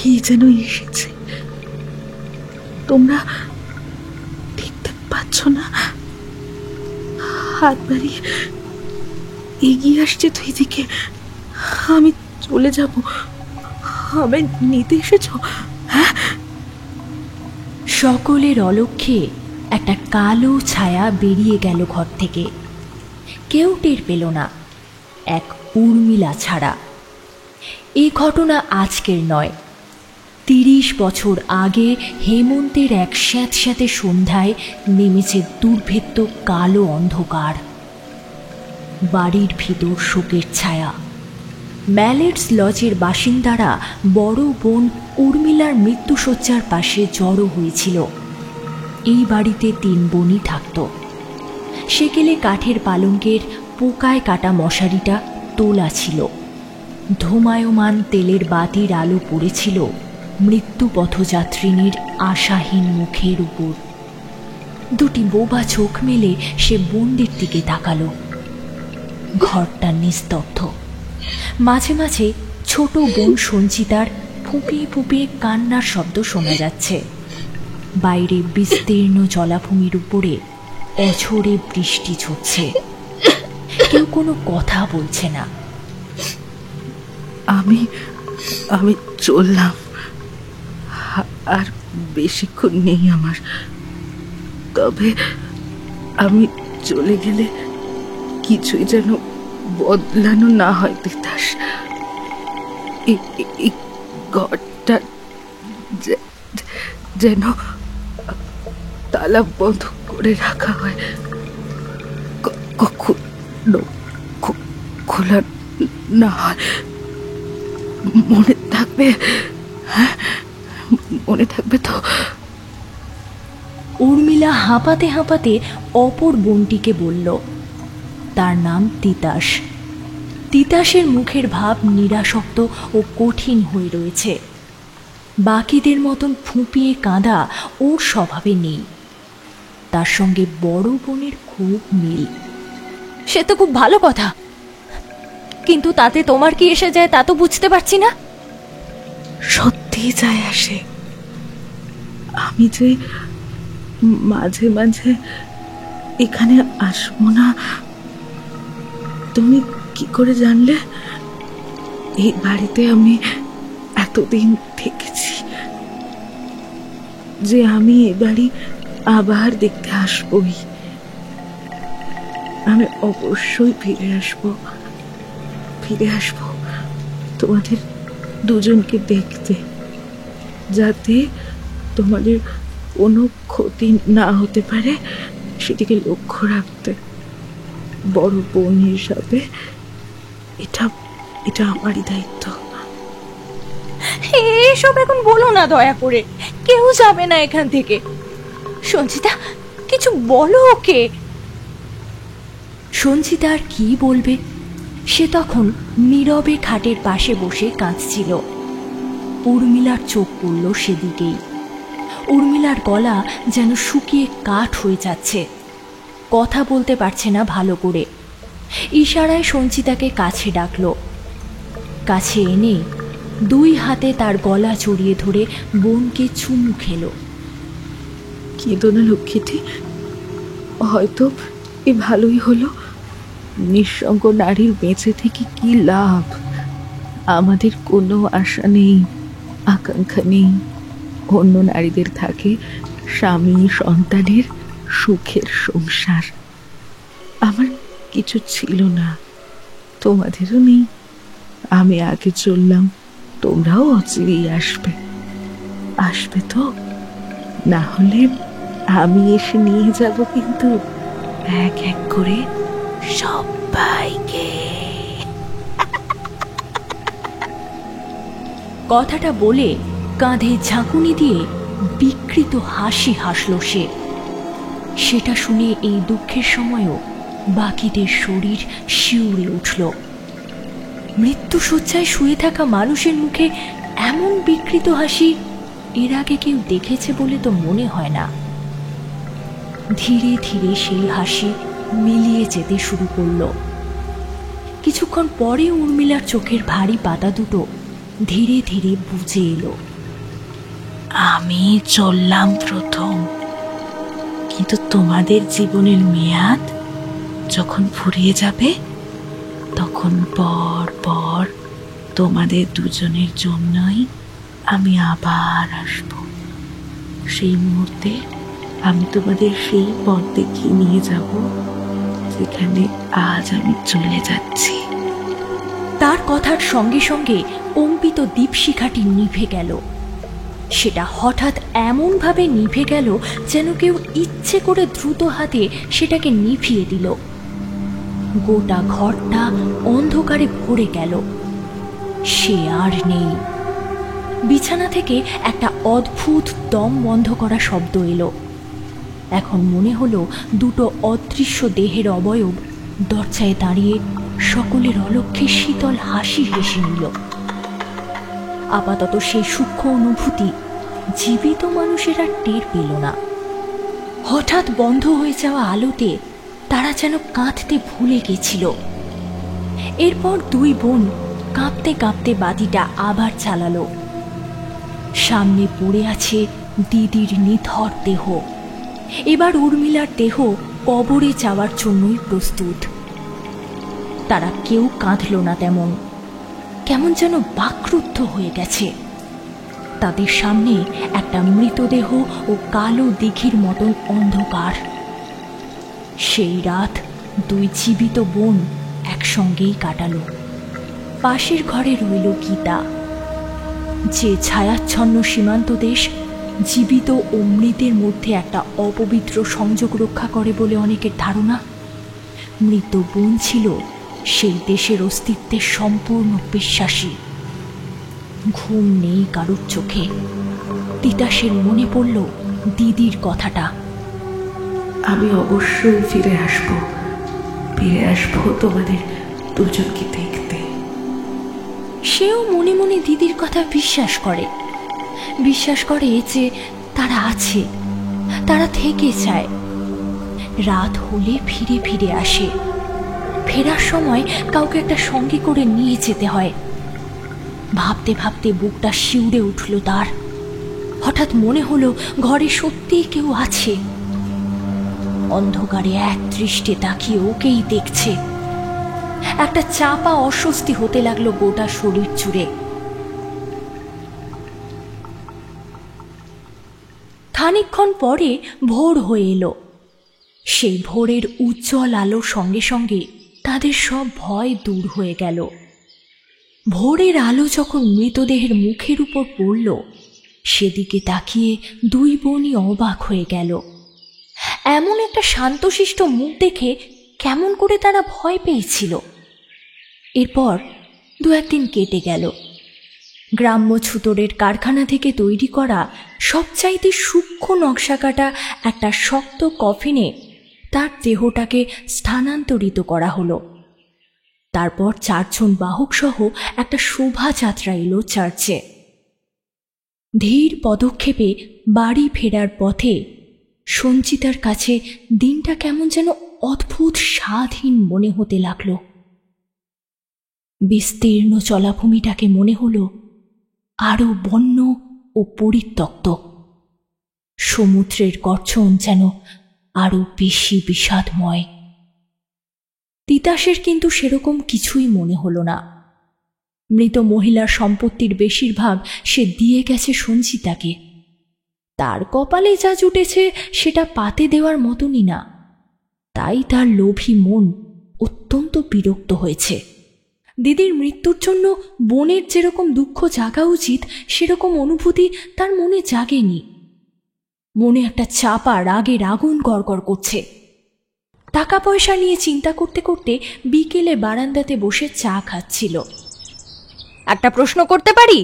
কে যেন এসেছে। তোমরা দেখতে পাচ্ছ না? হাত বাড়িয়ে এগিয়ে আসছে তুই দিকে। আমি চলে যাব। আমায় নিতে এসেছ? হ্যাঁ। সকলের অলক্ষ্যে একটা কালো ছায়া বেরিয়ে গেল ঘর থেকে। কেউ টের পেল না, এক উর্মিলা ছাড়া। এই ঘটনা আজকের নয়, 30 বছর আগে হেমন্তের এক স্যাঁতস্যাঁতে সন্ধ্যায় নেমেছে দুর্ভেদ্য কালো অন্ধকার। বাড়ির ভিতর শোকের ছায়া। ম্যালেটস লজের বাসিন্দারা বড় বোন উর্মিলার মৃত্যুশয্যার পাশে জড়ো হয়েছিল। এই বাড়িতে 3 বোনই থাকত। সেকেলে কাঠের পালঙ্কের পোকায় কাটা মশারিটা তোলা ছিল। ধূমায়মান তেলের বাতির আলো পড়েছিল মৃত্যু পথযাত্রিনীর আশাহীন মুখের উপর। 2টি বোবা চোখ মেলে সে বোনদের দিকে তাকালো। ঘরটা নিস্তব্ধ। মাঝে মাঝে ছোট বোন সঞ্চিতার ফুঁপিয়ে ফুঁপিয়ে কান্নার শব্দ শোনা যাচ্ছে। বাইরে বিস্তীর্ণ জলাভূমির উপরে অঝোরে বৃষ্টি ঝরছে। কেউ কোনো কথা বলছে না। আমি আমি চললাম। আর বেশিক্ষণ নেই আমার। তবে আমি চলে গেলে কিছুই যেন বদলানো না হয় তিতাস। এই ঘরটা যেন তালা বন্ধ করে রাখা হয়, কখনো খোলা না হয়। মনে থাকবে? হ্যাঁ, মনে থাকবে তো? উর্মিলা হাঁপাতে হাঁপাতে অপর বোনটিকে বলল। তার নাম তিতাস। তিতাসের মুখের ভাব নিরাসক্ত ও কঠিন হয়ে রয়েছে। বাকিদের মতন ফুঁপিয়ে কাঁদা ওর স্বভাবে নেই। তার সঙ্গে বড় বোনের খুব মিল। সে তো খুব ভালো কথা, কিন্তু তাতে তোমার কি এসে যায় তা তো বুঝতে পারছি না। সত্যি যায় আসে। আমি যে মাঝে মাঝে এখানে আসবো না, তুমি কি করে জানলে? এই বাড়িতে আমি এতদিন থেকেছি যে আমি এ বাড়ি আবার দেখতে আসবই। আমি অবশ্যই ফিরে আসবো তোমাদের দুজনকে দেখতে, যাতে তোমাদের কোনো ক্ষতি না হতে পারে সেদিকে লক্ষ্য রাখতে। বড় বোন হিসাবে এটা আমারই দায়িত্ব। এসব এখন বলো না দয়া করে। কেউ যাবে না এখান থেকে। সঞ্চিতা, কিছু বলো ওকে। সঞ্চিতা আর কি বলবে? সে তখন নীরবে খাটের পাশে বসে কাঁদছিল। উর্মিলার চোখ পড়ল সেদিকেই। উর্মিলার গলা যেন শুকিয়ে কাঠ হয়ে যাচ্ছে। কথা বলতে পারছে না ভালো করে। ইশারায় সঞ্চিতাকে কাছে ডাকল। কাছে এনে 2 হাতে তার গলা জড়িয়ে ধরে বোনকে চুমু খেল। কেঁদো না লক্ষ্মীটি, হয়তো এ ভালোই হলো। নিঃসঙ্গ নারীর বেঁচে থেকে কি লাভ? আমাদের কোনো আশা নেই, আকাঙ্ক্ষা নেই। অন্য নারীদের থাকে স্বামী সন্তানের সুখের সংসার। আমার কিছু ছিল না, তোমাদেরও নেই। আমি আগে চললাম, তোমরাও অচিরেই আসবে তো? না হলে আমি এসে নিয়ে যাব কিন্তু, এক এক করে সবাইকে। কথাটা বলে কাঁধে ঝাঁকুনি দিয়ে বিকৃত হাসি হাসল সে। সেটা শুনে এই দুঃখের সময়ও বাকিদের শরীর শিউরে উঠল। মৃত্যুশয্যায় শুয়ে থাকা মানুষের মুখে এমন বিকৃত হাসি এর আগে কেউ দেখেছে বলে তো মনে হয় না। ধীরে ধীরে সেই হাসি মিলিয়ে যেতে শুরু করল। কিছুক্ষণ পরে উর্মিলার চোখের ভারী পাতা দুটো ধীরে ধীরে বুজে এলো। আমি চললাম প্রথম, কিন্তু তোমাদের জীবনের মেয়াদ যখন ফুরিয়ে যাবে তখন পর পর তোমাদের দুজনের জন্যই আমি আবার আসব। সেই মুহূর্তে আমি তোমাদের সেই পথ দেখিয়ে নিয়ে যাব যেখানে আজ আমি চলে যাচ্ছি। তার কথার সঙ্গে সঙ্গে কম্পিত দীপশিখাটি নিভে গেল। সেটা হঠাৎ এমনভাবে নিভে গেল যেন কেউ ইচ্ছে করে দ্রুত হাতে সেটাকে নিভিয়ে দিল। গোটা ঘরটা অন্ধকারে ভরে গেল। সে আর নেই। বিছানা থেকে একটা অদ্ভুত দম বন্ধ করা শব্দ এলো। এখন মনে হলো দুটো অদৃশ্য দেহের অবয়ব দরজায় দাঁড়িয়ে সকলের অলক্ষ্যে শীতল হাসি হেসে নিল। আপাতত সেই সূক্ষ্ম অনুভূতি জীবিত মানুষের আর টের পেল না। হঠাৎ বন্ধ হয়ে যাওয়া আলোতে তারা যেন কাঁদতে ভুলে গেছিল। এরপর দুই বোন কাঁপতে কাঁপতে বাতিটা আবার চালালো। সামনে পড়ে আছে দিদির নিথর দেহ। এবার উর্মিলার দেহ কবরে যাওয়ার জন্যই প্রস্তুত। তারা কেউ কাঁদল না তেমন, কেমন যেন বাকরুদ্ধ হয়ে গেছে। তাদের সামনে একটা মৃতদেহ ও কালো দিঘির মতন অন্ধকার। সেই রাত দুই জীবিত বোন একসঙ্গেই কাটালো। পাশের ঘরে রইল গীতা। যে ছায়াচ্ছন্ন সীমান্ত দেশ জীবিত ও মৃতের মধ্যে একটা অপবিত্র সংযোগ রক্ষা করে বলে অনেকের ধারণা, মৃত বোন ছিল সেই দেশের অস্তিত্বে সম্পূর্ণ বিশ্বাসী। ঘুম নেই কারুর চোখে। তিতাসের মনে পড়ল দিদির কথাটা। আমি অবশ্যই ফিরে আসবো তোমাদের দুজনকে দেখতে। সেও মনে মনে দিদির কথা বিশ্বাস করে যে তারা আছে, তারা থেকে যায়। রাত হলে ফিরে ফিরে আসে। ফেরার সময় কাউকে একটা সঙ্গে করে নিয়ে যেতে হয়। ভাবতে ভাবতে বুকটা শিউরে উঠল তার। হঠাৎ মনে হলো ঘরে সত্যিই কেউ আছে। অন্ধকারে এক দৃষ্টে তাকিয়ে ওকেই দেখছে। একটা চাপা অস্বস্তি হতে লাগলো গোটা শরীর জুড়ে। খানিকক্ষণ পরে ভোর হয়ে এলো। সেই ভোরের উজ্জ্বল আলোর সঙ্গে সঙ্গে তাদের সব ভয় দূর হয়ে গেল। ভোরের আলো যখন মৃতদেহের মুখের উপর পড়ল, সেদিকে তাকিয়ে দুই বোনই অবাক হয়ে গেল। এমন একটা শান্তশিষ্ট মুখ দেখে কেমন করে তারা ভয় পেয়েছিল। এরপর দু একদিন কেটে গেল। গ্রাম্য ছুতোরের কারখানা থেকে তৈরি করা সবচাইতে সূক্ষ্ম নকশাকাটা একটা শক্ত কফিনে তার দেহটাকে স্থানান্তরিত করা হলো। তারপর 4 জন বাহক সহ একটা শোভাযাত্রা এলো চার্চে। ধীর পদক্ষেপে বাড়ি ফেরার পথে সঞ্চিতার কাছে দিনটা কেমন যেন অদ্ভুত স্বাদহীন মনে হতে লাগল। বিস্তীর্ণ জলাভূমিটাকে মনে হলো আরো বন্য ও পরিত্যক্ত। সমুদ্রের গর্জন যেন আরো বেশি বিষাদময়। তিতাসের কিন্তু সেরকম কিছুই মনে হলো না। মৃত মহিলার সম্পত্তির বেশিরভাগ সে দিয়ে গেছে সঞ্চিতাকে। তার কপালে যা জুটেছে সেটা পাতে দেওয়ার মতনই না। তাই তার লোভী মন অত্যন্ত বিরক্ত হয়েছে। দিদির মৃত্যুর জন্য বোনের যেরকম দুঃখ জাগা উচিত সেরকম অনুভূতি তার মনে জাগেনি। মনে একটা চাপা রাগের আগুন গড়গড় করছে। টাকা পয়সা নিয়ে চিন্তা করতে করতে বিকেলে বারান্দাতে বসে চা খাচ্ছিল। একটা প্রশ্ন করতে পারি?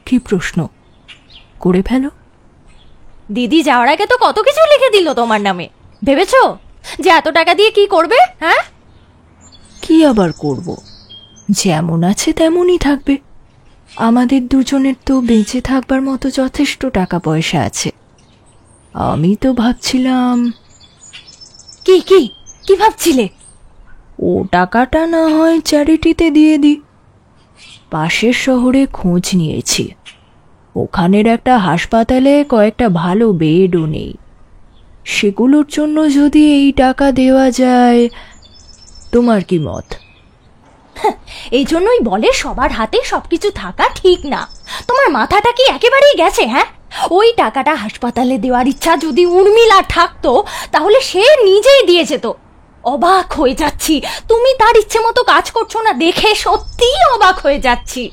কি প্রশ্ন? করে ফেলো। দিদি যাওয়ার আগে তো কত কিছু লিখে দিল তোমার নামে। ভেবেছো যে এত টাকা দিয়ে কি করবে? হ্যাঁ, কি আবার করব? যেমন আছে তেমনই থাকবে। আমাদের দুজনের তো বেঁচে থাকবার মতো যথেষ্ট টাকা পয়সা আছে। আমি তো ভাবছিলাম। কি কি কি ভাবছিলে? ও টাকাটা না হয় চ্যারিটিতে দিয়ে দিই। পাশের শহরে খোঁজ নিয়েছি, ওখানের একটা হাসপাতালে কয়েকটা ভালো বেডও নেই। সেগুলোর জন্য যদি এই টাকা দেওয়া যায়, তোমার কি মত? এই জন্যই বলে সবার হাতে সবকিছু থাকা ঠিক না। তোমার মাথাটা কি একেবারেই গেছে? হ্যাঁ, ওই টাকাটা হাসপাতালে দেওয়ার ইচ্ছা যদি উর্মিলা থাকতো তাহলে সে নিজেই দিয়ে যেত। অবাক হয়ে যাচ্ছি, তুমি তার ইচ্ছে মতো কাজ করছো না দেখে সত্যিই অবাক হয়ে যাচ্ছি।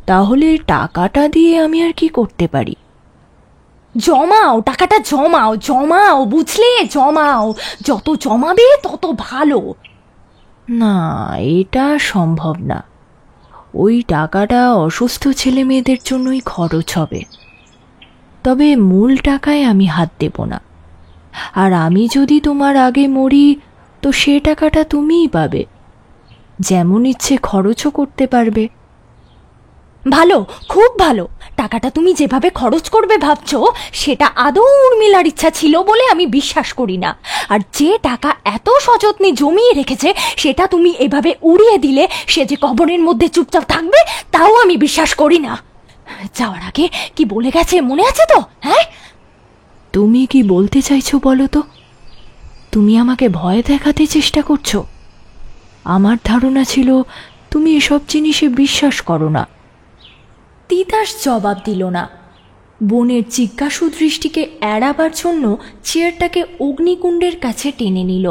তাহলে টাকাটা দিয়ে আমি আর কি করতে পারি? জমাও, টাকাটা জমাও, জমাও, বুঝলে? জমাও, যত জমাবে তত ভালো। না, এটা সম্ভব না। ওই টাকাটা অসুস্থ ছেলে মেয়েদের জন্যই খরচ হবে। তবে মূল টাকায় আমি হাত দেব না। আর আমি যদি তোমার আগে মরি, তো সে টাকাটা তুমিই পাবে। যেমন ইচ্ছে খরচও করতে পারবে। ভালো, খুব ভালো। টাকাটা তুমি যেভাবে খরচ করবে ভাবছো, সেটা আদৌ উর্মিলার ইচ্ছা ছিল বলে আমি বিশ্বাস করি না। আর যে টাকা এত সযত্নে জমিয়ে রেখেছে সেটা তুমি এভাবে উড়িয়ে দিলে সে যে কবরের মধ্যে চুপচাপ থাকবে, তাও আমি বিশ্বাস করি না। যাওয়ার আগে কি বলে গেছে মনে আছে তো? হ্যাঁ, তুমি কি বলতে চাইছো বলো তো? তুমি আমাকে ভয় দেখাতে চেষ্টা করছো? আমার ধারণা ছিল তুমি এসব জিনিসে বিশ্বাস করো না। তিতাস জবাব দিল না। বোনের জিজ্ঞাসু দৃষ্টিকে এড়াবার জন্য চেয়ারটাকে অগ্নিকুণ্ডের কাছে টেনে নিল।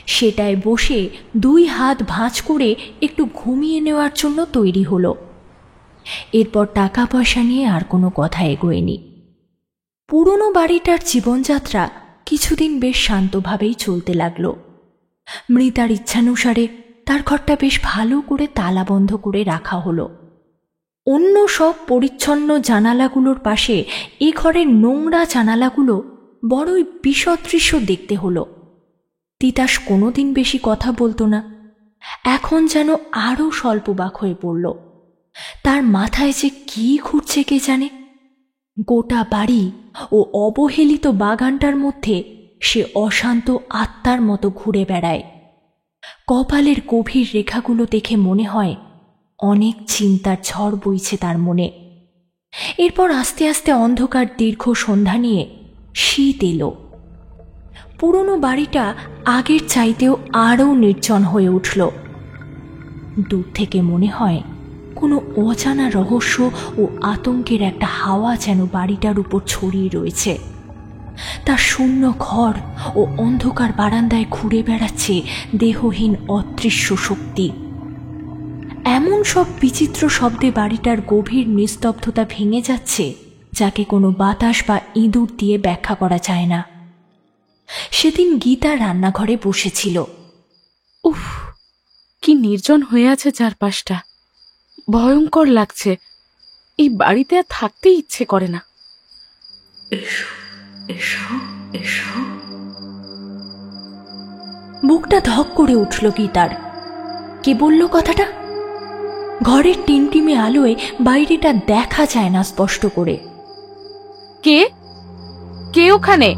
সেটায় বসে 2 হাত ভাঁজ করে একটু ঘুমিয়ে নেওয়ার জন্য তৈরি হলো। এরপর টাকা পয়সা নিয়ে আর কোনো কথা এগোয়নি। পুরনো বাড়িটার জীবনযাত্রা কিছুদিন বেশ শান্তভাবেই চলতে লাগলো। মৃতার ইচ্ছানুসারে তার ঘরটা বেশ ভালো করে তালাবন্ধ করে রাখা হলো। অন্য সব পরিচ্ছন্ন জানালাগুলোর পাশে এ ঘরের নোংরা জানালাগুলো বড়ই বিসদৃশ্য দেখতে হলো। তিতাস কোনোদিন বেশি কথা বলতো না। এখন যেন আরও স্বল্পবাক হয়ে পড়ল। তার মাথায় যে কি ঘুরছে কে জানে। গোটা বাড়ি ও অবহেলিত বাগানটার মধ্যে সে অশান্ত আত্মার মতো ঘুরে বেড়ায়। কপালের গভীর রেখাগুলো দেখে মনে হয় অনেক চিন্তার ঝড় বইছে তার মনে। এরপর আস্তে আস্তে অন্ধকার দীর্ঘ সন্ধ্যা নিয়ে শীত এলো। পুরনো বাড়িটা আগের চাইতেও আরও নির্জন হয়ে উঠল। দূর থেকে মনে হয় কোনো অজানা রহস্য ও আতঙ্কের একটা হাওয়া যেন বাড়িটার উপর ছড়িয়ে রয়েছে। তার শূন্য ঘর ও অন্ধকার বারান্দায় ঘুরে বেড়াচ্ছে দেহহীন অদৃশ্য শক্তি। এমন সব বিচিত্র শব্দে বাড়িটার গভীর নিস্তব্ধতা ভেঙে যাচ্ছে, যাকে কোনো বাতাস বা ইঁদুর দিয়ে ব্যাখ্যা করা যায় না। সেদিন গীতা রান্নাঘরে বসেছিল। উফ, কি নির্জন হয়ে আছে চারপাশটা। ভয়ঙ্কর লাগছে। এই বাড়িতে আর থাকতে ইচ্ছে করে না। এসো এসো এসো। বুকটা ধক করে উঠল গীতার। কে বলল কথাটা? ঘরের টিমটিমে আলোয় বাইরেটা দেখা যায় না স্পষ্ট করে। কে কে ওখানে?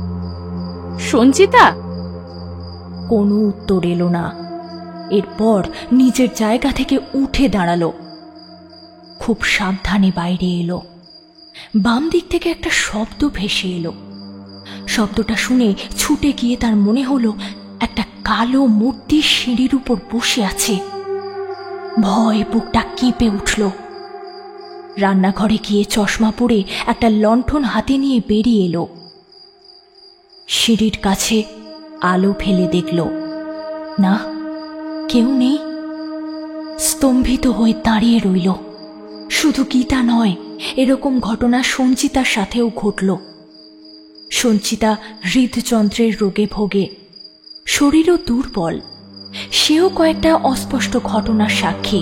সঞ্চিতা? কোনো উত্তর এলো না। এরপর নিজের জায়গা থেকে উঠে দাঁড়ালো। খুব সাবধানে বাইরে এলো। বাম দিক থেকে একটা শব্দ ভেসে এলো। শব্দটা শুনে ছুটে গিয়ে তার মনে হলো একটা কালো মূর্তি সিঁড়ির উপর বসে আছে। ভয় বুকটা কেঁপে উঠল। রান্নাঘরে গিয়ে চশমা পরে একটা লণ্ঠন হাতে নিয়ে বেরিয়ে এলো। সিঁড়ির কাছে আলো ফেলে দেখল, না, কেউ নেই। স্তম্ভিত হয়ে দাঁড়িয়ে রইল। শুধু গীতা নয়, এরকম ঘটনা সঞ্চিতার সাথেও ঘটল। সঞ্চিতা হৃদযন্ত্রের রোগে ভোগে, শরীরও দুর্বল। সেও কয়েকটা অস্পষ্ট ঘটনার সাক্ষী।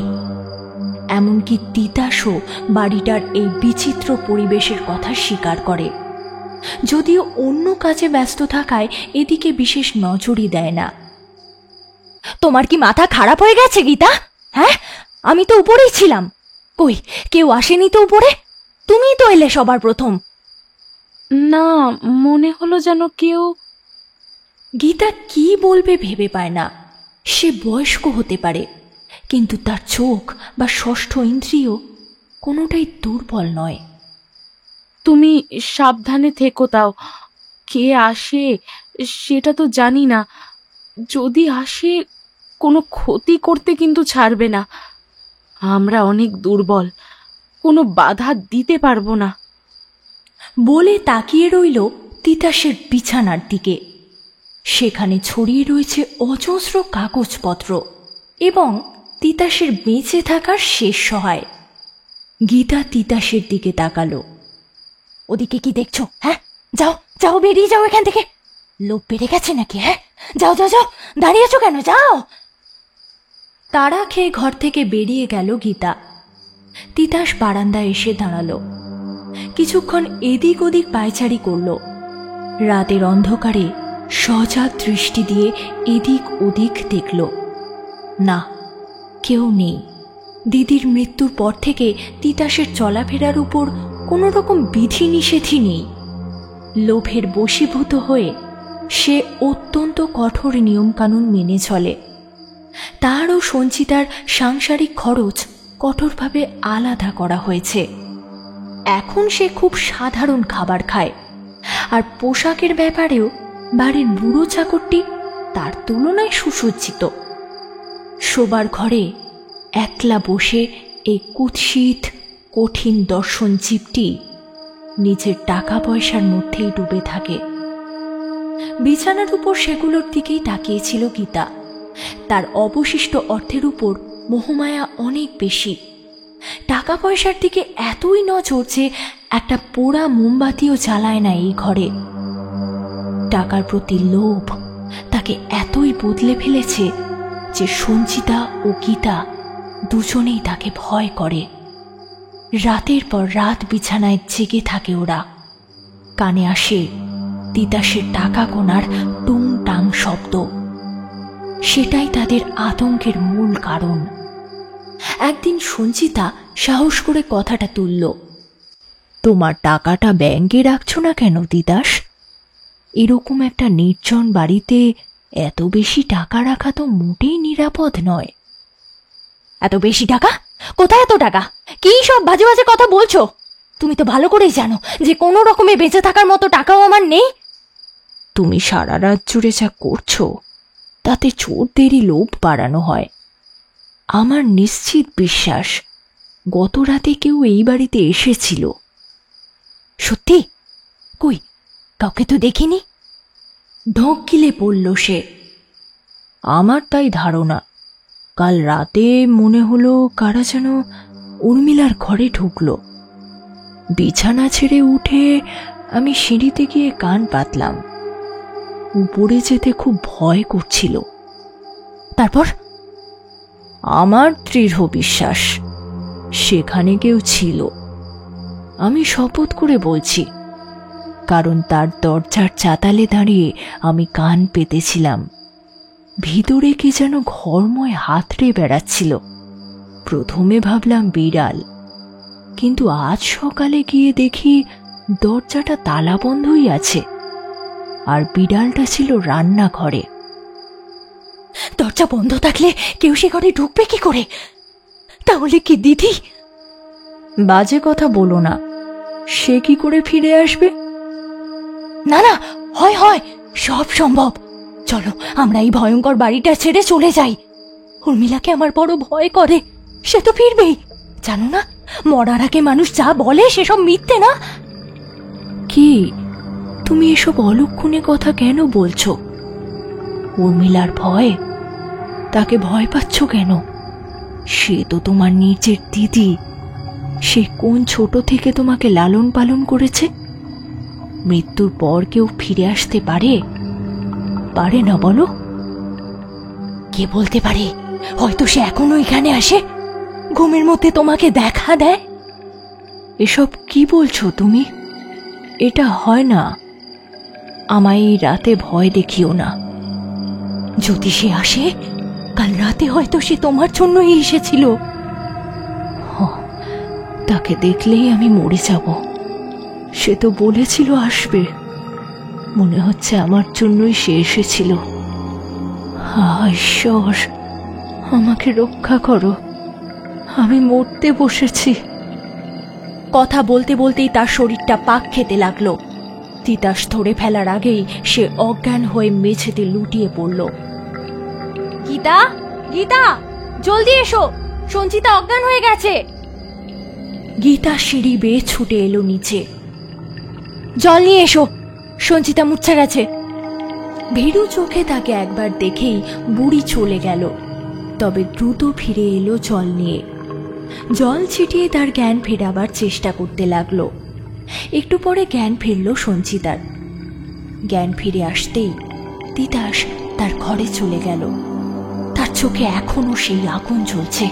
এমনকি তিতাসও বাড়িটার এই বিচিত্র পরিবেশের কথা স্বীকার করে, যদিও অন্য কাজে ব্যস্ত থাকায় এদিকে বিশেষ নজরই দেয় না। তোমার কি মাথা খারাপ হয়ে গেছে গীতা? হ্যাঁ, আমি তো উপরেই ছিলাম। কই, কেউ আসেনি তো উপরে? তুমিই তো এলে সবার প্রথম। না, মনে হলো যেন কেউ। গীতা কি বলবে ভেবে পায় না। সে বয়স্ক হতে পারে, কিন্তু তার চোখ বা ষষ্ঠ ইন্দ্রিয় কোনোটাই দুর্বল নয়। তুমি সাবধানে থেকো, তাও কে আসে সেটা তো জানি না। যদি আসে কোনো ক্ষতি করতে কিন্তু ছাড়বে না। আমরা অনেক দুর্বল, কোনো বাধা দিতে পারবো না। বলে তাকিয়ে রইল তিতাসের বিছানার দিকে। সেখানে ছড়িয়ে রয়েছে অজস্র কাগজপত্র এবং তিতাসের বেঁচে থাকার শেষ সহায়। গীতা তিতাসের দিকে তাকালো। ওদিকে কি দেখছো? হ্যাঁ, যাও যাও, বেরিয়ে যাও এখান থেকে। লোভ বেড়ে গেছে নাকি? হ্যাঁ, যাও যাও যাও, দাঁড়িয়েছো কেন? যাও। তাড়া খেয়ে ঘর থেকে বেরিয়ে গেল গীতা। তিতাস বারান্দায় এসে দাঁড়ালো। কিছুক্ষণ এদিক ওদিক পায়চারি করল। রাতের অন্ধকারে সজাগ দৃষ্টি দিয়ে এদিক ওদিক দেখল। না, কেউ নেই। দিদির মৃত্যুর পর থেকে তিতাসের চলাফেরার উপর কোনো রকম বিধিনিষেধই নেই। লোভের বশীভূত হয়ে সে অত্যন্ত কঠোর নিয়মকানুন মেনে চলে। তার ও সঞ্চিতার সাংসারিক খরচ কঠোরভাবে আলাদা করা হয়েছে। এখন সে খুব সাধারণ খাবার খায়, আর পোশাকের ব্যাপারেও বাড়ির বুড়ো চাকরটি তার তুলনায় সুসজ্জিত। শোবার ঘরে একলা বসে এই কুৎসিত কঠিন দর্শন জীবটি নিজের টাকা পয়সার মধ্যেই ডুবে থাকে। বিছানার উপর সেগুলোর দিকেই তাকিয়েছিল গীতা। তার অবশিষ্ট অর্থের উপর মোহমায়া অনেক বেশি। টাকা পয়সার দিকে এতই নজর যে একটা পোড়া মোমবাতিও জ্বালায় না এই ঘরে। টাকার প্রতি লোভ তাকে এতই বদলে ফেলেছে যে সঞ্চিতা ও গীতা দুজনেই তাকে ভয় করে। রাতের পর রাত বিছানায় জেগে থাকে ওরা। কানে আসে তিতাসের টাকা গোনার টুংটাং শব্দ। সেটাই তাদের আতঙ্কের মূল কারণ। একদিন সঞ্চিতা সাহস করে কথাটা তুলল। তোমার টাকাটা ব্যাংকে রাখছো না কেন তিতাস? এরকম একটা নির্জন বাড়িতে এত বেশি টাকা রাখা তো মোটেই নিরাপদ নয়। এত বেশি টাকা? কোথায় এত টাকা? কি সব বাজে বাজে কথা বলছো? তুমি তো ভালো করেই জানো যে কোনো রকমে বেঁচে থাকার মতো টাকাও আমার নেই। তুমি সারা রাত জুড়ে যা করছো তাতে চোরদেরই লোভ বাড়ানো হয়। আমার নিশ্চিত বিশ্বাস গত রাতে কেউ এই বাড়িতে এসেছিল। সত্যি? কই, কাউকে তো দেখিনি। ঢোক গিলে পড়ল সে। আমার তাই ধারণা। কাল রাতে মনে হলো কারা যেন উর্মিলার ঘরে ঢুকল। বিছানা ছেড়ে উঠে আমি সিঁড়িতে গিয়ে কান পাতলাম। উপরে যেতে খুব ভয় করছিল। তারপর? আমার দৃঢ় বিশ্বাস সেখানে কেউ ছিল। আমি শপথ করে বলছি, কারণ তার দরজার চাতালে দাঁড়িয়ে আমি কান পেতেছিলাম। ভিতরে কে যেন ঘরময় হাতড়ে বেড়াচ্ছিল। প্রথমে ভাবলাম বিড়াল, কিন্তু আজ সকালে গিয়ে দেখি দরজাটা তালাবন্ধই আছে, আর বিড়ালটা ছিল রান্নাঘরে। দরজা বন্ধ থাকলে কেউ সে ঘরে ঢুকবে কি করে? তাহলে কি দিদি? বাজে কথা বলো না। সে কি করে ফিরে আসবে? না না, হয় হয়, সব সম্ভব। চলো আমরা এই ভয়ঙ্কর বাড়িটা ছেড়ে চলে যাই। উর্মিলাকে আমার বড় ভয় করে। সে তো ফিরবেই, জানো না? মরার আগে মানুষ যা বলে সেসব মিথ্যে না। কি তুমি এসব অলক্ষণে কথা কেন বলছো? উর্মিলার ভয়? তাকে ভয় পাচ্ছ কেন? সে তো তোমার নিজের দিদি। সে কোন ছোট থেকে তোমাকে লালন পালন করেছে। মৃত্যুর পর কেউ ফিরে আসতে পারে? পারে না বলো? কে বলতে পারে? হয়তো সে এখনো এখানে আসে, ঘুমের মধ্যে তোমাকে দেখা দেয়। এসব কি বলছো তুমি? এটা হয় না। আমায় এই রাতে ভয় দেখিও না। যদি সে আসে, কাল রাতে হয়তো সে তোমার জন্যই এসেছিল। তাকে দেখলেই আমি মরে যাব। সে তো বলেছিল আসবে। মনে হচ্ছে আমার জন্যই সে এসেছিল। ঈশ্বর, আমাকে রক্ষা করো। আমি মরতে বসেছি। কথা বলতে বলতেই তার শরীরটা পাক খেতে লাগলো। তিতাস ধরে ফেলার আগেই সে অজ্ঞান হয়ে মেঝেতে লুটিয়ে পড়ল। গীতা, গীতা, জলদি এসো, সঞ্চিতা অজ্ঞান হয়ে গেছে। গীতা সিঁড়ি বেয়ে ছুটে এলো নিচে। জল নিয়ে এসো, সঞ্চিতা মূর্ছা গেছে। ভীরু চোখে তাকে একবার দেখেই বুড়ি চলে গেল, তবে দ্রুত ফিরে এলো জল নিয়ে। জল ছিটিয়ে তার জ্ঞান ফেরাবার চেষ্টা করতে লাগলো। একটু পরে জ্ঞান ফিরল সঞ্চিতার। জ্ঞান ফিরে আসতেই তিতাস তার ঘরে চলে গেল। তার চোখে এখনো সেই আগুন জ্বলছে।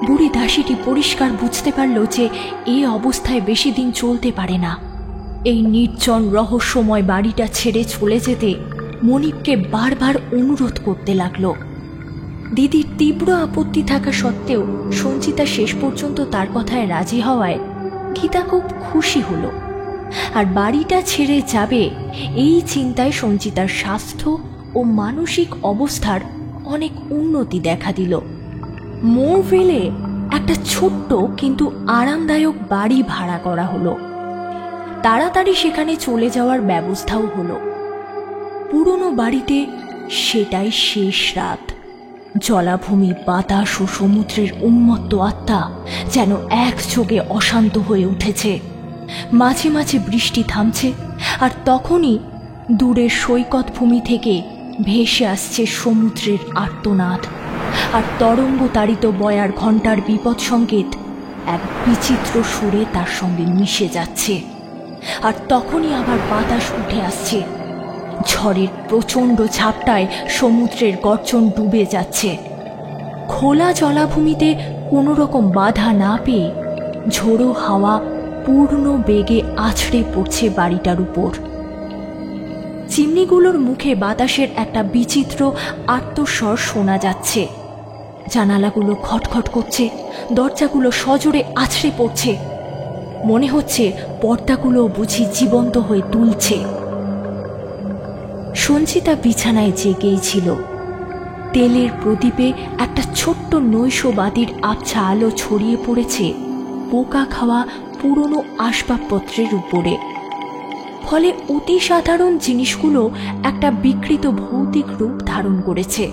বুড়ি দাসীটি পরিষ্কার বুঝতে পারল যে এই অবস্থায় বেশি দিন চলতে পারে না। এই নির্জন রহস্যময় বাড়িটা ছেড়ে চলে যেতে মনিবকে বারবার অনুরোধ করতে লাগলো। দিদির তীব্র আপত্তি থাকা সত্ত্বেও সঞ্চিতা শেষ পর্যন্ত তার কথায় রাজি হওয়ায় গীতা খুব খুশি হলো। আর বাড়িটা ছেড়ে যাবে এই চিন্তায় সঞ্চিতার স্বাস্থ্য ও মানসিক অবস্থার অনেক উন্নতি দেখা দিল। মোরভেলে একটা ছোট্ট কিন্তু আরামদায়ক বাড়ি ভাড়া করা হলো। তাড়াতাড়ি সেখানে চলে যাওয়ার ব্যবস্থাও হলো। পুরনো বাড়িতে সেটাই শেষ রাত। জলাভূমি, বাতাস ও সমুদ্রের উন্মত্ত আত্মা যেন একযোগে অশান্ত হয়ে উঠেছে। মাঝে মাঝে বৃষ্টি থামছে, আর তখনই দূরের সৈকত ভূমি থেকে ভেসে আসছে সমুদ্রের আর্তনাদ, আর তরঙ্গ তাড়িত বয়ার ঘণ্টার বিপদ সংকেত এক বিচিত্র সুরে তার সঙ্গে মিশে যাচ্ছে। আর তখনই আবার বাতাস উঠে আসছে। ঝড়ের প্রচণ্ড ঝাপটায় সমুদ্রের গর্জন ডুবে যাচ্ছে। খোলা জলাভূমিতে কোনো রকম বাধা না পেয়ে ঝোড়ো হাওয়া পূর্ণ বেগে আছড়ে পড়ছে বাড়িটার উপর। চিমনিগুলোর মুখে বাতাসের একটা বিচিত্র আর্তস্বর শোনা যাচ্ছে। জানালাগুলো খটখট করছে, দরজাগুলো সজোরে আছড়ে পড়ছে। মনে হচ্ছে পর্দাগুলো বুঝি জীবন্ত হয়ে দুলছে। সঞ্চিতা বিছানায় জেগেই ছিল। তেলের প্রদীপে একটা ছোট্ট নৈশবাতির আবছা আলো ছড়িয়ে পড়েছে পোকা খাওয়া পুরনো আসবাবপত্রের উপরে। ফলে অতি সাধারণ জিনিসগুলো একটা বিকৃত ভৌতিক রূপ ধারণ করেছে।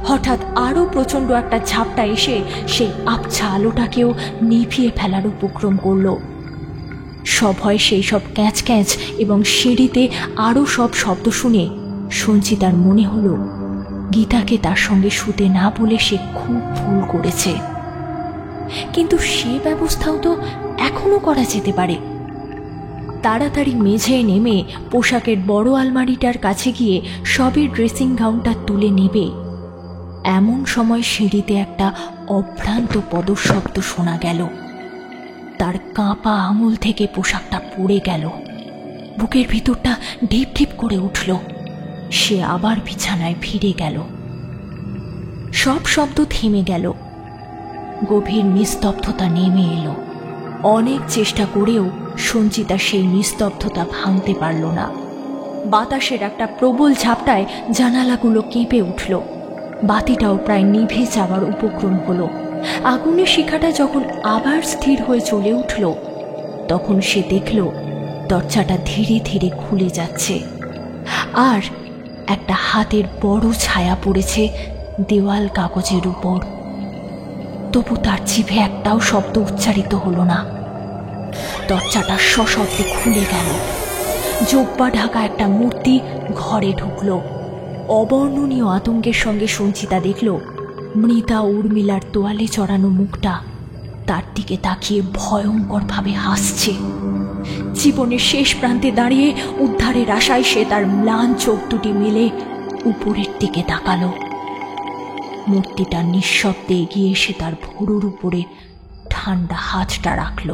হঠাৎ আরও প্রচণ্ড একটা ঝাপটা এসে সেই আবছা আলোটাকেও নিভিয়ে ফেলার উপক্রম করল। সভয় সেই সব ক্যাঁচ ক্যাঁচ এবং সিঁড়িতে আরও সব শব্দ শুনে সঞ্চিতার মনে হলো গীতাকে তার সঙ্গে শুতে না বলে সে খুব ভুল করেছে। কিন্তু সে ব্যবস্থাও তো এখনো করা যেতে পারে। তাড়াতাড়ি মেঝেয় নেমে পোশাকের বড় আলমারিটার কাছে গিয়ে সবে ড্রেসিং গাউনটা তুলে নেবে, এমন সময় সিঁড়িতে একটা অভ্রান্ত পদশব্দ শোনা গেল। তার কাঁপা আঙুল থেকে পোশাকটা পড়ে গেল। বুকের ভিতরটা ঢিপ ঢিপ করে উঠল। সে আবার বিছানায় ফিরে গেল। সব শব্দ থেমে গেল। গভীর নিস্তব্ধতা নেমে এলো। অনেক চেষ্টা করেও সঞ্চিতা সেই নিস্তব্ধতা ভাঙতে পারল না। বাতাসের একটা প্রবল ঝাপটায় জানালাগুলো কেঁপে উঠল। বাতিটাও প্রায় নিভে যাওয়ার উপক্রম হলো। আগুনের শিখাটা যখন আবার স্থির হয়ে চলে উঠল, তখন সে দেখল দরজাটা ধীরে ধীরে খুলে যাচ্ছে, আর একটা হাতের বড় ছায়া পড়েছে দেওয়াল কাগজের উপর। তবু তার জিভে একটাও শব্দ উচ্চারিত হলো না। দরজাটা সশব্দে খুলে গেল। জোব্বা ঢাকা একটা মূর্তি ঘরে ঢুকল। অবর্ণনীয় আতঙ্কের সঙ্গে সঞ্চিতা দেখল মৃতা উর্মিলার তোয়ালে চড়ানো মুখটা তার দিকে তাকিয়ে ভয়ঙ্করভাবে হাসছে। জীবনের শেষ প্রান্তে দাঁড়িয়ে উদ্ধারের আশায় সে তার ম্লান চোখ দুটি মেলে উপরের দিকে তাকালো। মূর্তিটা নিঃশব্দে এগিয়ে এসে তার ভুরুর উপরে ঠান্ডা হাতটা রাখল।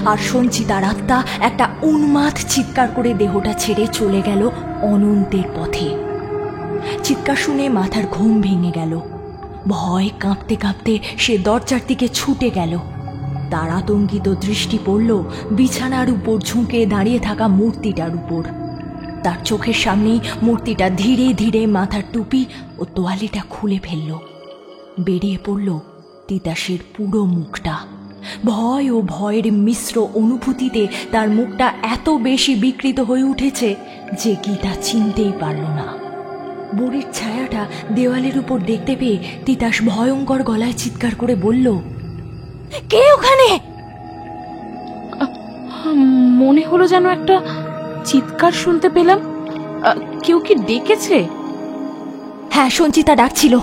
আর সঞ্চিতার আত্মা একটা উন্মাদ চিৎকার করে দেহটা ছেড়ে চলে গেল অনন্তের পথে। চিৎকার শুনে মাথার ঘুম ভেঙে গেল। ভয় কাঁপতে কাঁপতে সে দরজার দিকে ছুটে গেল। তার আতঙ্কিত দৃষ্টি পড়ল বিছানার উপর ঝুঁকে দাঁড়িয়ে থাকা মূর্তিটার উপর। তার চোখের সামনেই মূর্তিটা ধীরে ধীরে মাথার টুপি ও তোয়ালিটা খুলে ফেলল। বেরিয়ে পড়ল তিতাসের পুরো মুখটা। ভয় ও ভয়ের মিশ্র অনুভূতিতে তার মুখটা এত বেশি বিকৃত হয়ে উঠেছে যে গীতা চিনতেই পারল না। বুড়ির ছায়াটা দেওয়ালের উপর দেখতে পেয়ে তিতাস ভয়ঙ্কর গলায় চিৎকার করে বলল, কে ওখানে? মনে হলো যেন একটা চিৎকার শুনতে পেলাম। কেউ কি ডেকেছে? হ্যাঁ, সঞ্চিতা ডাকছিল।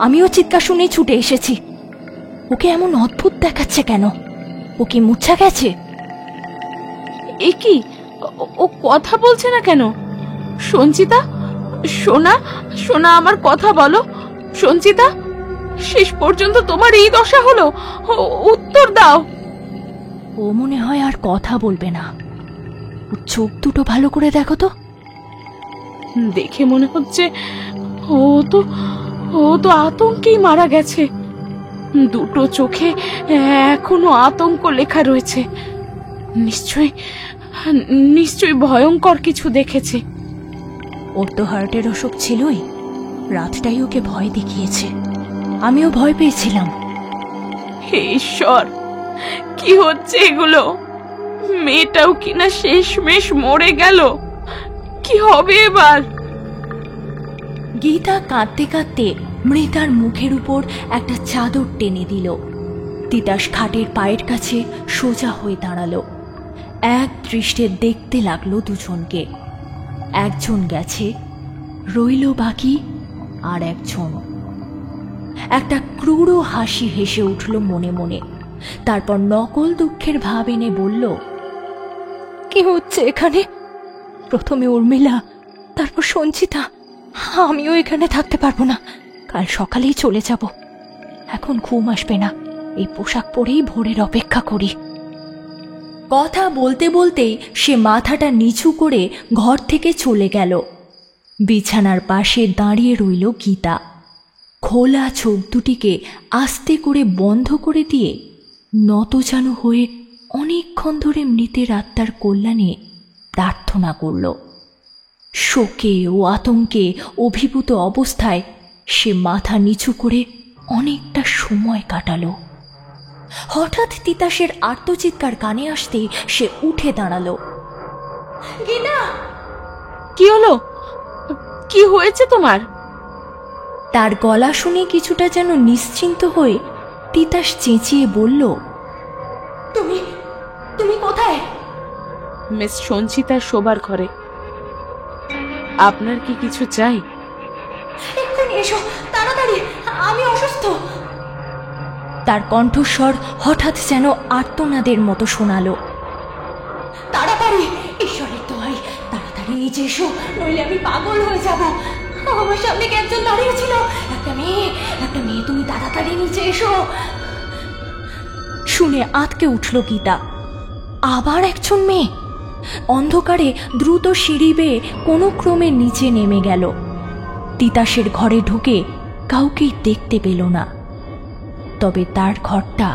আমিও চিৎকার শুনে ছুটে এসেছি। ওকে এমন অদ্ভুত দেখাচ্ছে কেন? ও কি মূর্ছা গেছে? এ কি, ও কথা বলছে না কেন? সঞ্চিতা, সোনা সোনা, আমার কথা বলো সঞ্চিতা। শেষ পর্যন্ত তোমার এই দশা হলো, উত্তর দাও। ও মনে হয় আর কথা বলবে না। ওর চোখ দুটো ভালো করে দেখো তো। দেখে মনে হচ্ছে ও তো আতঙ্কেই মারা গেছে। দুটো চোখে এখনো আতঙ্ক লেখা রয়েছে। নিশ্চয়ই ভয়ঙ্কর কিছু দেখেছে। ওর তো হার্টের অসুখ ছিলই, রাতটাই ওকে ভয় দেখিয়েছে। আমিও ভয় পেয়েছিলাম। হে ঈশ্বর, কি হচ্ছে এগুলো? মেয়েটাও কিনা শেষমেশ মরে গেল। কি হবে এবার? গীতা কাঁদতে কাঁদতে মৃতার মুখের উপর একটা চাদর টেনে দিল। তিতাস খাটের পায়ের কাছে সোজা হয়ে দাঁড়ালো। এক দৃষ্টে দেখতে লাগলো দুজনকে। একজন গেছে, রইল বাকি আর একজন। একটা ক্রূর হাসি হেসে উঠল মনে মনে। তারপর নকল দুঃখের ভাব এনে বলল, কি হচ্ছে এখানে? প্রথমে উর্মিলা, তারপর সঞ্চিতা। আমিও এখানে থাকতে পারবো না। কাল সকালেই চলে যাব। এখন ঘুম আসবে না। এই পোশাক পরেই ভোরের অপেক্ষা করি। কথা বলতে বলতেই সে মাথাটা নিচু করে ঘর থেকে চলে গেল। বিছানার পাশে দাঁড়িয়ে রইল গীতা। খোলা চোখ দুটিকে আস্তে করে বন্ধ করে দিয়ে নতজানু হয়ে অনেকক্ষণ ধরে মৃতের আত্মার কল্যাণে প্রার্থনা করল। শোকে ও আতঙ্কে অভিভূত অবস্থায় সে মাথা নিচু করে অনেকটা সময় কাটালো। হঠাৎ তিতাসের আর্তচিৎকার কানে আসতেই সে উঠে দাঁড়ালো। গীতা! কি হলো? কি হয়েছে তোমার? তার গলা শুনে কিছুটা যেন নিশ্চিন্ত হয়ে তিতাস চেঁচিয়ে বলল, তুমি তুমি কোথায়? মিস সঞ্চিতার শোবার ঘরে। আপনার কি কিছু চাই? এক্ষুনি এসো, তাড়াতাড়ি, আমি অসুস্থ। তার কণ্ঠস্বর হঠাৎ যেন আর্তনাদের মতো শোনালো। তাড়াতাড়ি, ঈশ্বরের দোহাই, তাড়াতাড়ি নিচে এসো, নইলে আমি পাগল হয়ে যাব। আমার সামনে কে একজন দাঁড়িয়েছিল, একটা মেয়ে। তুমি তাড়াতাড়ি নিচে এসো। শুনে আঁতকে উঠল গীতা। আবার একজন মেয়ে। অন্ধকারে দ্রুত সিঁড়ি বেয়ে কোনো ক্রমে নিচে নেমে গেল। তিতাসের ঘরে ঢুকে কাউকেই দেখতে পেল না। তবে তার ঘরটা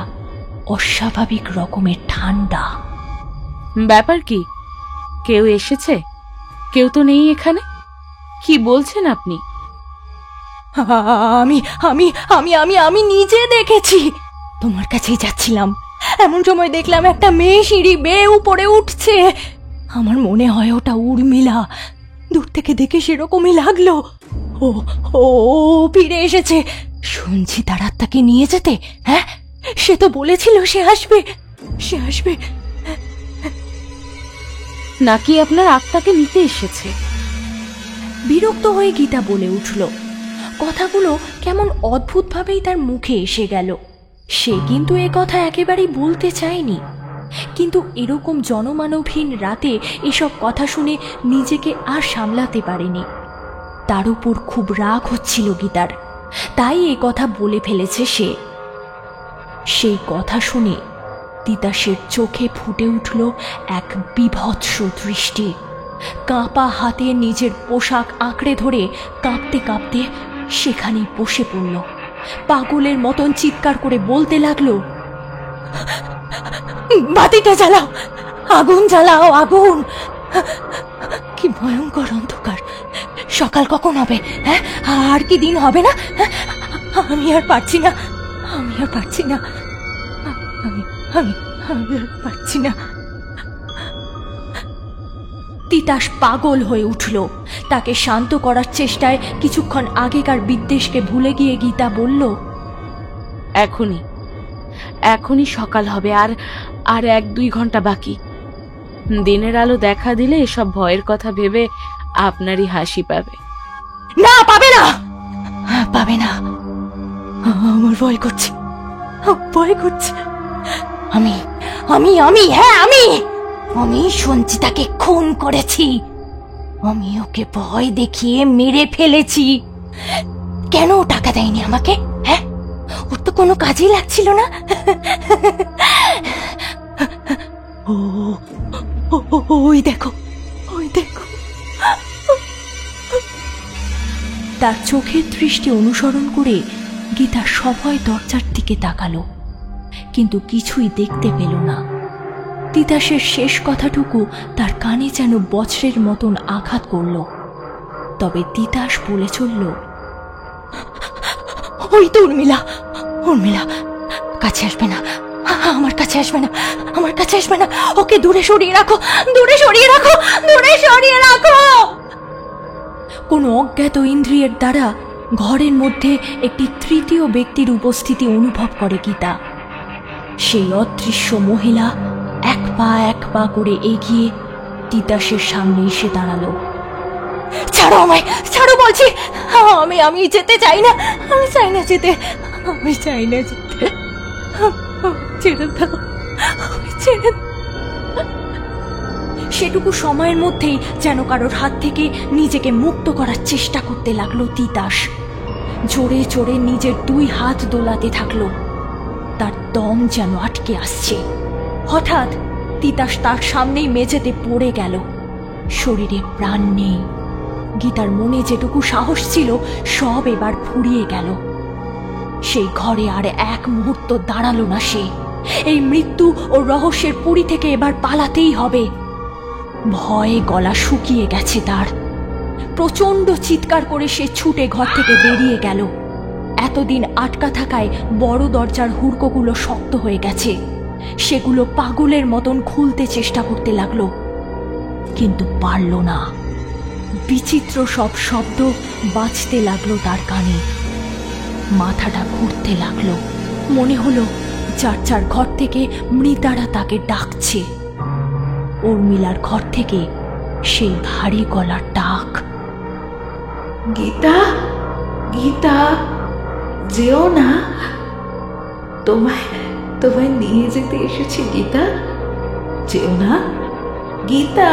অস্বাভাবিক রকমের ঠান্ডা। ব্যাপার কি? কেউ এসেছে? কেউ তো নেই এখানে। কি বলছেন আপনি? আমি আমি আমি আমি আমি নিজে দেখেছি। তোমার কাছেই যাচ্ছিলাম, এমন সময় দেখলাম একটা মেয়ে সিঁড়ি বেয়ে উপরে উঠছে। আমার মনে হয় ওটা উর্মিলা। দূর থেকে দেখে সেরকমই লাগলো। ও ও ফিরে এসেছে। সঞ্চিতার আত্মাকে নিয়ে যেতে। হ্যাঁ, সে তো বলেছিল সে আসবে। নাকি আপনার আত্মাকে নিতে এসেছে? বিরক্ত হয়ে গীতা বলে উঠল। কথাগুলো কেমন অদ্ভুতভাবেই তার মুখে এসে গেল। সে কিন্তু এ কথা একেবারেই বলতে চায়নি, কিন্তু এরকম জনমানবহীন রাতে এসব কথা শুনে নিজেকে আর সামলাতে পারেনি। তার উপর খুব রাগ হচ্ছিল গীতার, তাই এ কথা বলে ফেলেছে সে। সেই কথা শুনে তিতাসের চোখে ফুটে উঠল এক বীভৎস দৃষ্টি। কাঁপা হাতে নিজের পোশাক আঁকড়ে ধরে কাঁপতে কাঁপতে সেখানেই বসে পড়ল। পাগলের মতন চিৎকার করে বলতে লাগলো, বাতিটা জ্বালাও, আগুন জ্বালাও, আগুন! কি ভয়ঙ্কর অন্ধকার! সকাল কখন হবে? হ্যাঁ, আর কি দিন হবে না? আমি আর পারছি না, আমি আর পারছি না, আমি আমি আমি আর পারছি না। তিতাস পাগল হয়ে উঠল। তাকে শান্ত করার চেষ্টায় কিছুক্ষণ আগেকার বিদ্বেষকে ভুলে গিয়ে গীতা বলল, এখনই এখনই সকাল হবে, আর আর 1-2 ঘন্টা বাকি। দিনের আলো দেখা দিলে এসব ভয়ের কথা ভেবে আপনারই হাসি পাবে। না, পাবে না, পাবে না। আমার ভয় করছে, ভয় করছে। আমি আমি আমি হ্যাঁ আমি আমি সঞ্চিতাকে খুন করেছি। আমি ওকে ভয় দেখিয়ে মেরে ফেলেছি। কেন ও টাকা দেয়নি আমাকে? হ্যাঁ, ওর তো কোনো কাজেই লাগছিল না। ওই দেখো, ওই দেখো। তার চোখের দৃষ্টি অনুসরণ করে গীতা সভয় দরজার দিকে তাকালো, কিন্তু কিছুই দেখতে পেল না। তিতাসের শেষ কথাটুকু তার কানে যেন বজ্রের মতন আঘাত করল। তবে তিতাস বলে চলল, ওই তো উর্মিলা, উর্মিলা কাছে আসবে না, আমার কাছে আসবে না, আমার কাছে আসবে না। ওকে দূরে সরিয়ে রাখো, দূরে সরিয়ে রাখো, দূরে সরিয়ে রাখো। কোন অজ্ঞাত ইন্দ্রিয়ের দ্বারা ঘরের মধ্যে একটি তৃতীয় ব্যক্তির উপস্থিতি অনুভব করে গীতা। সেই অদৃশ্য মহিলা এক পা করে এগিয়ে তিতাসের সামনে এসে দাঁড়ালো। ছাড়ো আমায়, ছাড়ো বলছি। আমি যেতে চাই না, আমি চাই না যেতে, আমি চাই না যেতে। ছেড়ে দাও, ছেড়ে। সেটুকু সময়ের মধ্যেই যেন কারোর হাত থেকে নিজেকে মুক্ত করার চেষ্টা করতে লাগলো তিতাস। জোরে জোরে নিজের 2 হাত দোলাতে থাকলো। তার দম যেন আটকে আসছে। হঠাৎ তিতাস তার সামনেই মেঝেতে পড়ে গেল। শরীরে প্রাণ নেই। গীতার মনে যেটুকু সাহস ছিল সব এবার ফুরিয়ে গেল। সেই ঘরে আর এক মুহূর্ত দাঁড়ালো না সে। এই মৃত্যু ও রহস্যের পুরী থেকে এবার পালাতেই হবে। ভয়ে গলা শুকিয়ে গেছে তার। প্রচন্ড চিৎকার করে সে ছুটে ঘর থেকে বেরিয়ে গেল। এতদিন আটকা থাকায় বড় দরজার হুড়কোগুলো শক্ত হয়ে গেছে। সেগুলো পাগলের মতন খুলতে চেষ্টা করতে লাগলো, কিন্তু পারল না। বিচিত্র সব শব্দ বাজতে লাগলো তার কানে। মাথাটা ঘুরতে লাগলো। মনে হলো যার ঘর থেকে মৃতারা তাকে ডাকছে। উর্মিলার ঘর থেকে সেই ভারী গলার ডাক, গীতা, গীতা, যেও না, তোমায় তোমায় নিয়ে যেতে এসেছি গীতা, যেও না গীতা,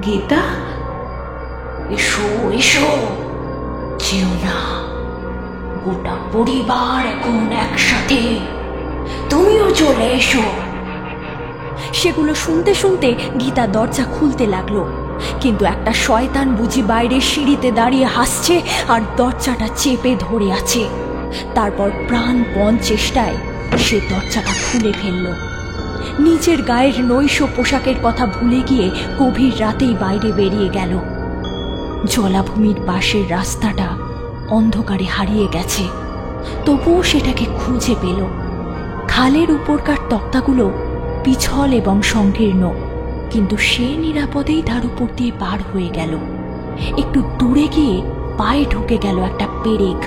গীতা, এসো এসো, যেও না, গোটা পরিবার এখন একসাথে, তুমিও চলে এসো। সেগুলো শুনতে শুনতে গীতা দরজা খুলতে লাগলো, কিন্তু একটা শয়তান বুঝি বাইরে সিঁড়িতে দাঁড়িয়ে হাসছে আর দরজাটা চেপে ধরে আছে। তারপর প্রাণপণ চেষ্টায় সে দরজাটা খুলে ফেলল। নিজের গায়ের নৈশ পোশাকের কথা ভুলে গিয়ে গভীর রাতেই বাইরে বেরিয়ে গেল। জলাভূমির পাশের রাস্তাটা অন্ধকারে হারিয়ে গেছে, তবুও সেটাকে খুঁজে পেল। খালের উপরকার তক্তাগুলো পিছল এবং সংকীর্ণ, কিন্তু সে নিরাপদেই তার উপর দিয়ে পার হয়ে গেল। একটু দূরে গিয়ে পায়ে ঢুকে গেল একটা পেরেক।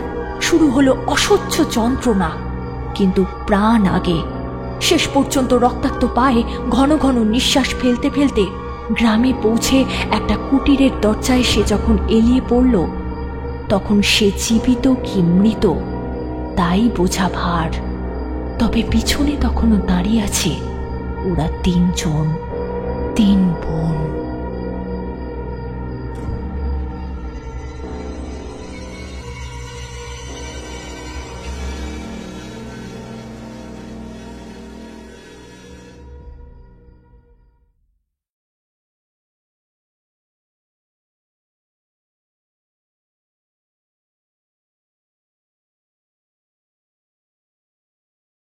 শুরু হলো অসহ্য যন্ত্রণা, কিন্তু প্রাণ আগে। শেষ পর্যন্ত রক্তাক্ত পায়ে ঘন ঘন নিঃশ্বাস ফেলতে ফেলতে গ্রামে পৌঁছে একটা কুটিরের দরজায় সে যখন এলিয়ে পড়ল, তখন সে জীবিত কি মৃত তাই বোঝা ভার। তবে পিছনে তখনও দাঁড়িয়ে আছে ওরা 3 জন, 3 বোন।